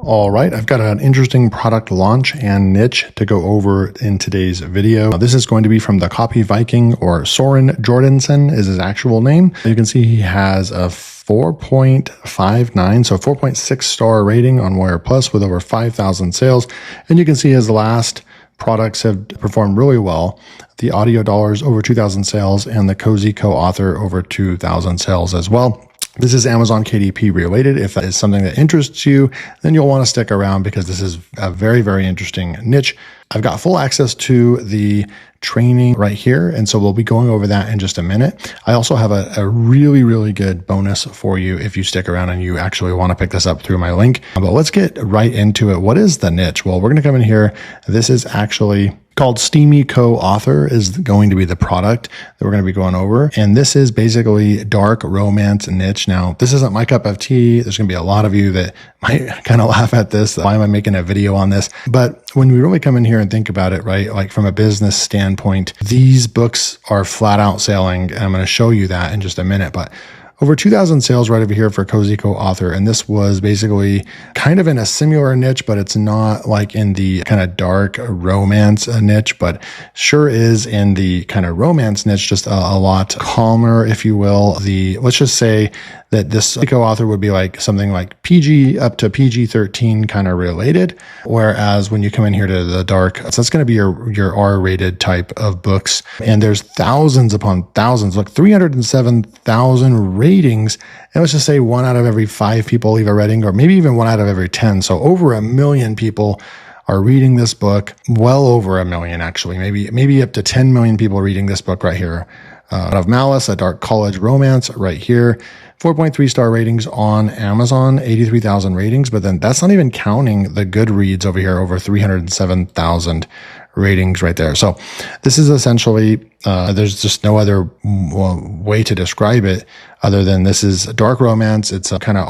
All right, I've got an interesting product launch and niche to go over in today's video. This is going to be from the Copy Viking, or Soren Jordansen is his actual name. You can see he has a 4.59, so 4.6 star rating on Wire Plus with over 5,000 sales. And you can see his last products have performed really well. The Audio Dollars over 2,000 sales and the Steamy Co-Author over 2,000 sales as well. This is Amazon KDP related. If that is something that interests you, then you'll want to stick around because this is a very, very interesting niche. I've got full access to the training right here, and so we'll be going over that in just a minute. I also have a really, really good bonus for you if you stick around and you actually want to pick this up through my link. But let's get right into it. What is the niche? Well, we're going to come in here. This is actually called Steamy Co-Author is going to be the product that we're going to be going over. And this is basically dark romance niche. Now, this isn't my cup of tea. There's going to be a lot of you that might kind of laugh at this. Why am I making a video on this? But when we really come in here and think about it, right, like from a business standpoint, these books are flat out selling. And I'm going to show you that in just a minute. But over 2,000 sales right over here for Steamy Co-Author. And this was basically kind of in a similar niche, but it's not like in the kind of dark romance niche, but sure is in the kind of romance niche, just a lot calmer, if you will. Let's just say that this co-author would be like something like PG up to PG-13 kind of related. Whereas when you come in here to the dark, so that's going to be your R-rated type of books. And there's thousands upon thousands, look, 307,000 ratings. And let's just say 1 out of every 5 people leave a rating, or maybe even 1 out of every 10. So over 1 million people are reading this book, well over 1 million, actually, maybe up to 10 million people reading this book right here. Out of Malice, a dark college romance right here. 4.3 star ratings on Amazon, 83,000 ratings, but then that's not even counting the Goodreads over here, over 307,000 ratings right there. So this is essentially, there's just no other way to describe it other than this is dark romance. It's a kind of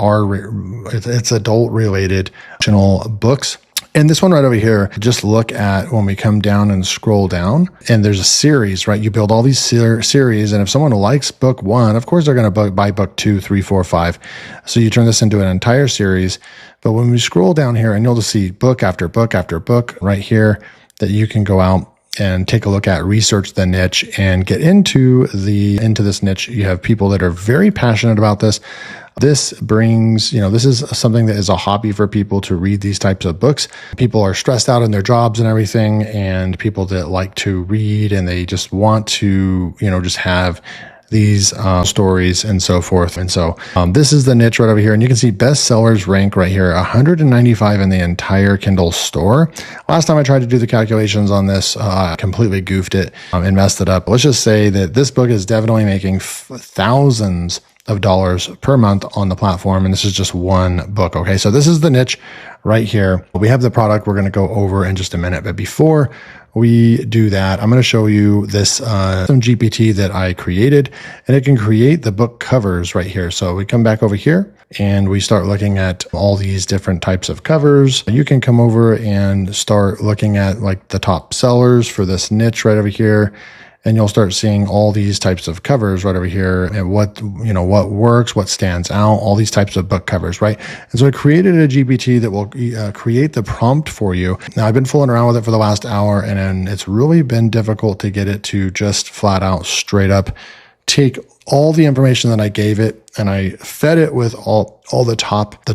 it's adult related fictional books. And this one right over here, just look at when we come down and scroll down, and there's a series, right? You build all these series, and if someone likes book 1, of course they're going to buy book 2, 3, 4, 5. So you turn this into an entire series. But when we scroll down here, and you'll just see book after book after book right here that you can go out and take a look at, research the niche, and get into this niche. You have people that are very passionate about this. This brings, this is something that is a hobby for people to read these types of books. People are stressed out in their jobs and everything, and people that like to read and they just want to, just have these stories and so forth. And so this is the niche right over here. And you can see bestsellers rank right here, 195 in the entire Kindle store. Last time I tried to do the calculations on this, I completely goofed it and messed it up. Let's just say that this book is definitely making thousands of dollars per month on the platform. And this is just one book. Okay. So this is the niche right here. We have the product we're going to go over in just a minute. But before we do that, I'm going to show you this some GPT that I created, and it can create the book covers right here. So we come back over here and we start looking at all these different types of covers. You can come over and start looking at like the top sellers for this niche right over here. And you'll start seeing all these types of covers right over here, and what works, what stands out, all these types of book covers, right? And so I created a GPT that will create the prompt for you. Now, I've been fooling around with it for the last hour, and it's really been difficult to get it to just flat out, straight up take all the information that I gave it, and I fed it with all the top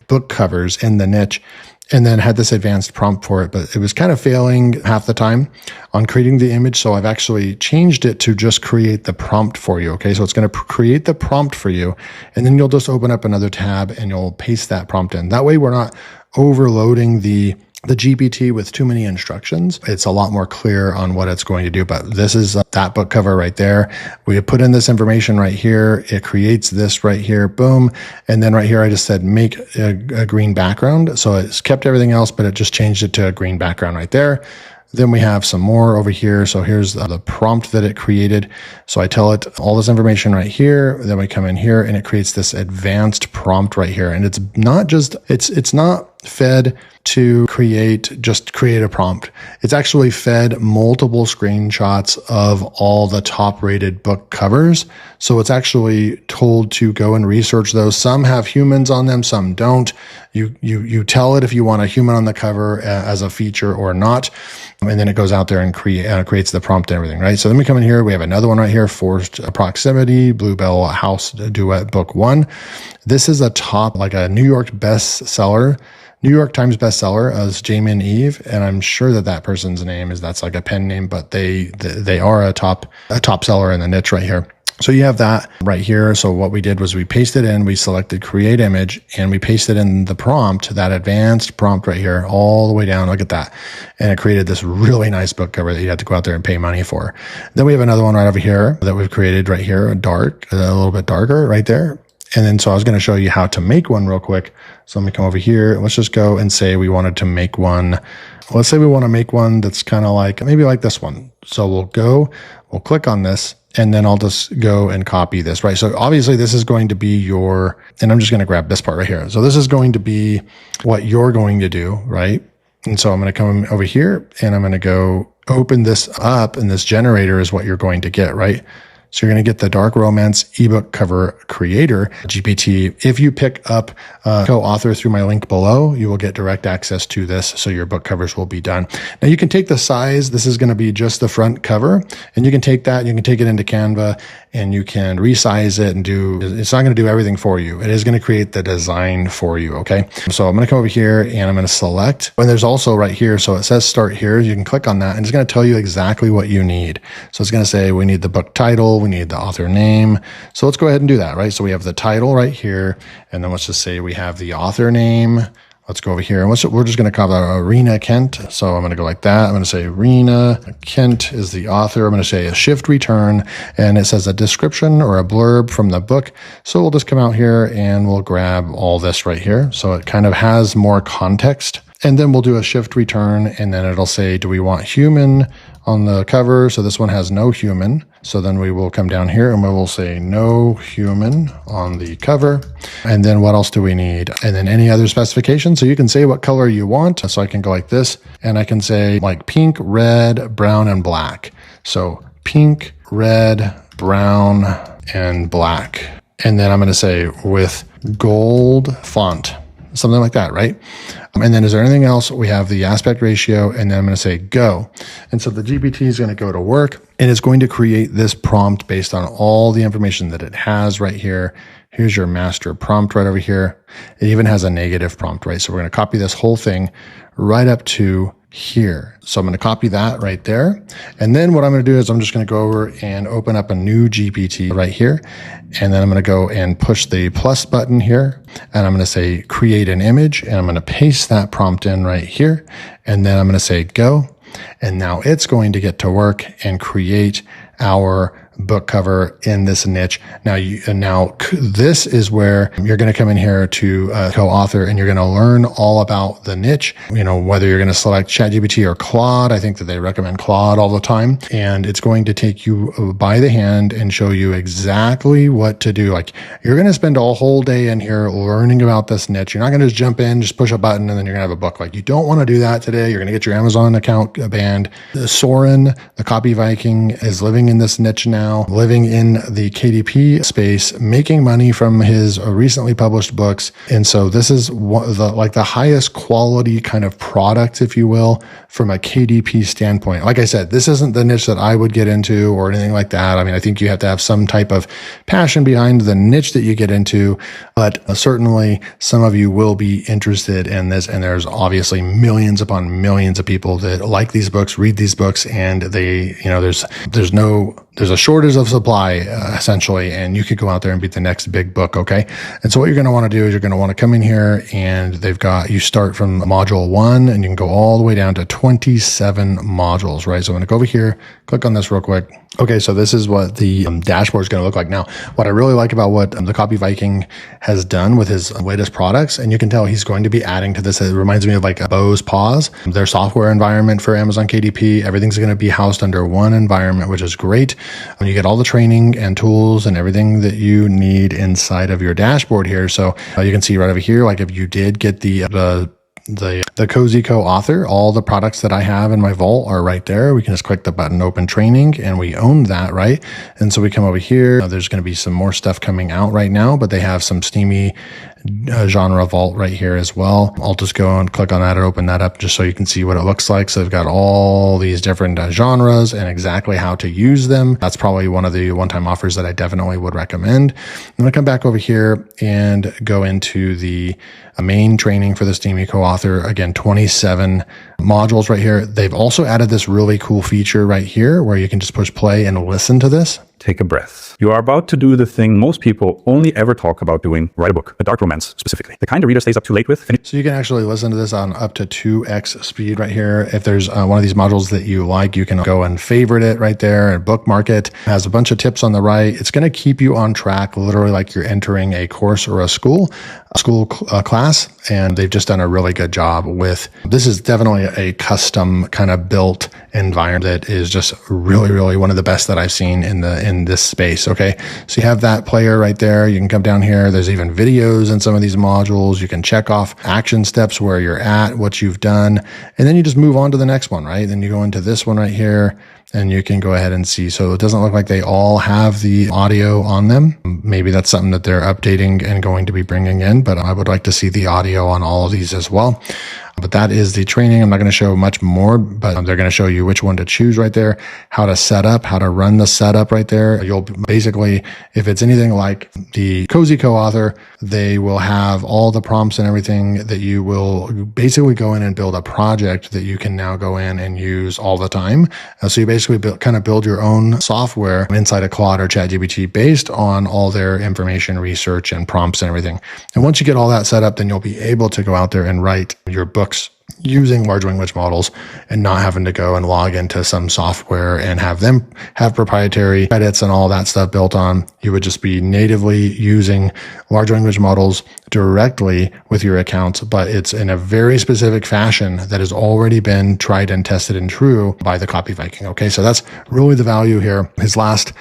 book covers in the niche, and then had this advanced prompt for it, but it was kind of failing half the time on creating the image. So I've actually changed it to just create the prompt for you. Okay. So it's going to create the prompt for you, and then you'll just open up another tab and you'll paste that prompt in. That way we're not overloading the GPT with too many instructions. It's a lot more clear on what it's going to do. But this is that book cover right there. We put in this information right here. It creates this right here. Boom. And then right here, I just said, make a green background. So it's kept everything else, but it just changed it to a green background right there. Then we have some more over here. So here's the prompt that it created. So I tell it all this information right here. Then we come in here and it creates this advanced prompt right here. And it's not fed to create a prompt. It's actually fed multiple screenshots of all the top rated book covers. So it's actually told to go and research those. Some have humans on them, some don't. You tell it if you want a human on the cover as a feature or not. And then it goes out there and creates the prompt and everything, right? So then we come in here, we have another one right here, Forced Proximity, Bluebell House Duet Book 1. This is a top, like a New York bestseller, New York Times bestseller as Jamin Eve, and I'm sure that person's name that's like a pen name, but they are a top seller in the niche right here. So you have that right here. So what we did was we pasted in, we selected create image, and we pasted in the prompt, that advanced prompt right here, all the way down. Look at that. And it created this really nice book cover that you had to go out there and pay money for. Then we have another one right over here that we've created right here, a little bit darker right there. And then, so I was going to show you how to make one real quick. So let me come over here. Let's just go and say we wanted to make one. Let's say we want to make one that's kind of like, maybe like this one. So we'll click on this, and then I'll just go and copy this, right? So obviously this is going to be and I'm just going to grab this part right here. So this is going to be what you're going to do, right? And so I'm going to come over here and I'm going to go open this up, and this generator is what you're going to get, right? So you're going to get the Dark Romance ebook cover creator GPT. If you pick up co-author through my link below, you will get direct access to this. So your book covers will be done. Now you can take the size. This is going to be just the front cover, and you can take that, you can take it into Canva, and you can resize it and it's not going to do everything for you. It is going to create the design for you. Okay. So I'm going to come over here and I'm going to select, and there's also right here. So it says start here. You can click on that and it's going to tell you exactly what you need. So it's going to say, we need the book title. We need the author name. So let's go ahead and do that, right? So we have the title right here. And then let's just say we have the author name. Let's go over here and we're just going to call that Rena Kent. So I'm going to go like that. I'm going to say Rena Kent is the author. I'm going to say a shift return, and it says a description or a blurb from the book. So we'll just come out here and we'll grab all this right here. So it kind of has more context. And then we'll do a shift return, and then it'll say, do we want human on the cover? So this one has no human. So then we will come down here and we will say no human on the cover. And then what else do we need? And then any other specifications. So you can say what color you want. So I can go like this, and I can say like pink, red, brown, and black. So pink, red, brown, and black. And then I'm going to say with gold font. Something like that, right? And then is there anything else? We have the aspect ratio, and then I'm going to say go. And so the GPT is going to go to work, and it's going to create this prompt based on all the information that it has right here. Here's your master prompt right over here. It even has a negative prompt, right? So we're going to copy this whole thing right up to here. So I'm going to copy that right there. And then what I'm going to do is I'm just going to go over and open up a new GPT right here. And then I'm going to go and push the plus button here. And I'm going to say create an image. And I'm going to paste that prompt in right here. And then I'm going to say go. And now it's going to get to work and create our book cover in this niche. Now this is where you're going to come in here to co-author, and you're going to learn all about the niche, whether you're going to select ChatGPT or Claude. I think that they recommend Claude all the time, and it's going to take you by the hand and show you exactly what to do. Like, you're going to spend a whole day in here learning about this niche. You're not going to just jump in, just push a button, and then you're going to have a book. Like, you don't want to do that today. You're going to get your Amazon account banned. Soren, the copy Viking, is living in this niche now, living in the KDP space, making money from his recently published books. And so this is the highest quality kind of product, if you will, from a KDP standpoint. Like I said, this isn't the niche that I would get into or anything like that. I mean, I think you have to have some type of passion behind the niche that you get into, but certainly some of you will be interested in this. And there's obviously millions upon millions of people that like these books, read these books, and they, there's a shortage of supply, essentially, and you could go out there and beat the next big book, okay? And so what you're going to want to do is you're going to want to come in here, and you start from module 1, and you can go all the way down to 27 modules, right? So I'm going to go over here, click on this real quick. Okay, so this is what the dashboard is going to look like. Now, what I really like about what the Copy Viking has done with his latest products, and you can tell he's going to be adding to this. It reminds me of like a Bose Pause, their software environment for Amazon KDP. Everything's going to be housed under one environment, which is great. When you get all the training and tools and everything that you need inside of your dashboard here. So you can see right over here, like if you did get the the Cozy Co-Author. All the products that I have in my vault are right there. We can just click the button Open Training and we own that, right? And so we come over here. There's going to be some more stuff coming out right now, but they have some Steamy genre vault right here as well. I'll just go and click on that or open that up just so you can see what it looks like. So they've got all these different genres and exactly how to use them. That's probably one of the one-time offers that I definitely would recommend. I'm going to come back over here and go into the main training for the Steamy Co-Author. Again, 27 modules right here. They've also added this really cool feature right here where you can just push play and listen to this. Take a breath. You are about to do the thing most people only ever talk about doing, write a book, a dark romance specifically. The kind the reader stays up too late with. So you can actually listen to this on up to 2x speed right here. If there's one of these modules that you like, you can go and favorite it right there and bookmark it. It has a bunch of tips on the right. It's going to keep you on track, literally like you're entering a course or a school class. And they've just done a really good job with, this is definitely a custom kind of built environment that is just really, really one of the best that I've seen in this space. Okay. So you have that player right there. You can come down here. There's even videos in some of these modules. You can check off action steps where you're at, what you've done, and then you just move on to the next one, right? Then you go into this one right here and you can go ahead and see. So it doesn't look like they all have the audio on them. Maybe that's something that they're updating and going to be bringing in, but I would like to see the audio on all of these as well. But that is the training. I'm not going to show much more, but they're going to show you which one to choose right there, how to set up, how to run the setup right there. You'll basically, if it's anything like the Cozy Co-Author, they will have all the prompts and everything that you will basically go in and build a project that you can now go in and use all the time. So you basically kind of build your own software inside of Claude or ChatGPT based on all their information, research, and prompts and everything. And once you get all that set up, then you'll be able to go out there and write your book using large language models and not having to go and log into some software and have them have proprietary credits and all that stuff built on. You would just be natively using large language models directly with your accounts, but it's in a very specific fashion that has already been tried and tested and true by the Copy Viking. Okay, so that's really the value here. His last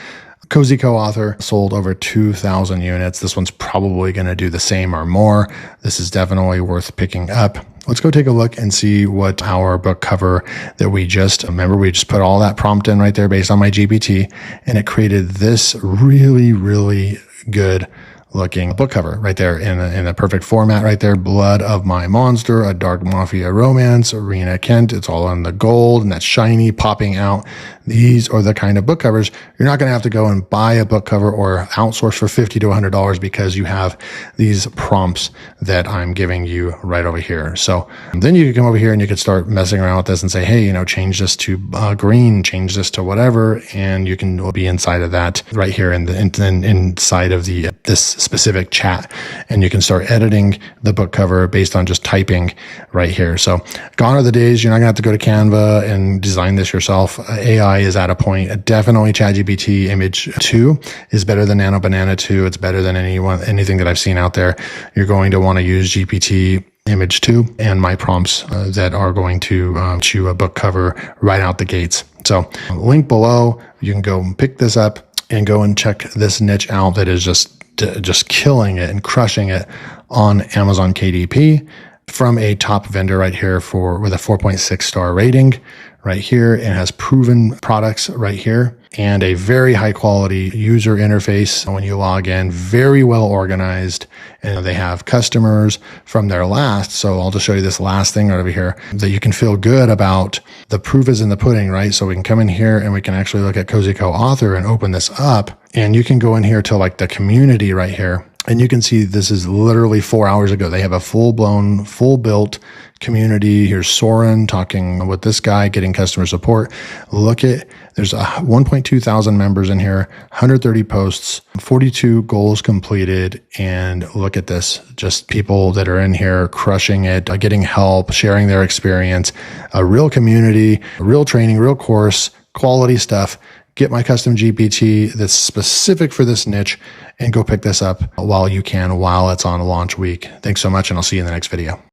Cozy Co-Author sold over 2,000 units. This one's probably going to do the same or more. This is definitely worth picking up. Let's go take a look and see what our book cover that we just put all that prompt in right there based on my GPT, and it created this really, really good looking book cover right there in a perfect format right there. Blood of My Monster, a dark mafia romance, Arena Kent. It's all in the gold and that shiny popping out. These are the kind of book covers. You're not going to have to go and buy a book cover or outsource for $50 to $100 because you have these prompts that I'm giving you right over here. So then you can come over here and you can start messing around with this and say, hey, change this to green, change this to whatever. And you can be inside of that right here inside of this specific chat, and you can start editing the book cover based on just typing right here. So gone are the days you're not gonna have to go to Canva and design this yourself. AI is at a point. Definitely ChatGPT Image 2 is better than Nano Banana 2. It's better than anything that I've seen out there. You're going to want to use GPT Image 2 and my prompts that are going to chew a book cover right out the gates. So link below, you can go pick this up and go and check this niche out that is just killing it and crushing it on Amazon KDP from a top vendor right here with a 4.6 star rating right here. It has proven products right here and a very high quality user interface when you log in, very well organized, and they have customers from their last. So I'll just show you this last thing right over here that you can feel good about. The proof is in the pudding, right? So we can come in here and we can actually look at Cozy Co-Author and open this up, and you can go in here to like the community right here. And you can see this is literally 4 hours ago. They have a full-blown, full-built community. Here's Soren talking with this guy, getting customer support. There's 1.2 thousand members in here, 130 posts, 42 goals completed. And look at this, just people that are in here crushing it, getting help, sharing their experience, a real community, real training, real course, quality stuff. Get my custom GPT that's specific for this niche and go pick this up while you can, while it's on launch week. Thanks so much, and I'll see you in the next video.